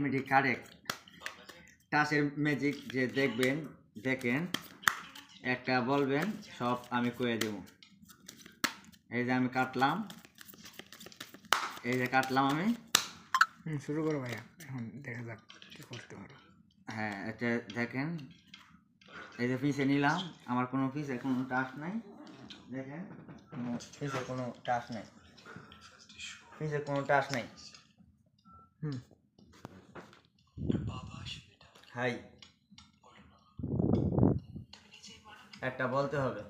Magic correct টাচের magic যে দেখেন একটা বলবেন সব আমি কয়ে দেব। এই যে আমি কাটলাম, আমি শুরু করো ভাইয়া, এখন দেখা যাক কি করতে পারো। হ্যাঁ, এটা দেখেন, এই যে পিছে নিলাম, আমার কোনো পিছে কোনো টাচ নাই। দেখেন পিছে কোনো টাচ নাই, হাই একটা বলতে হবে,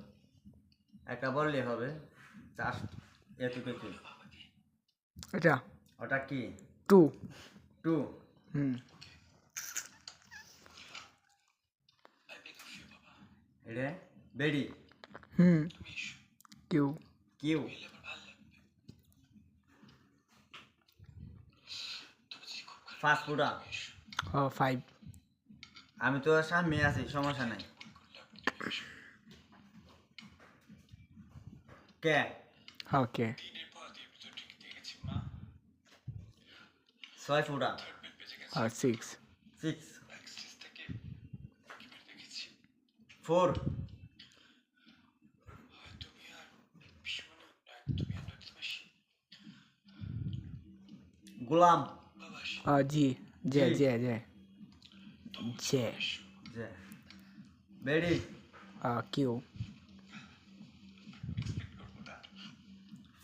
একটা বললেই হবে। জাস্ট এটুকু। কি এটা ওটা কি? টু। এটা বেডি। কিউ। ফাস্ট ফুডা। 5। আমি তো সামনে আছি, সমস্যা নাই। কে? ওকে। 6 ফুডা। 6। 4। গোলাম। জি। জে। বেডি। কিউ।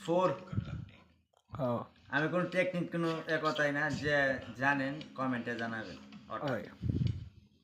4। আমি কোনো টেকনিক কোনো কথাই না, যে জানেন কমেন্টে জানাবেন।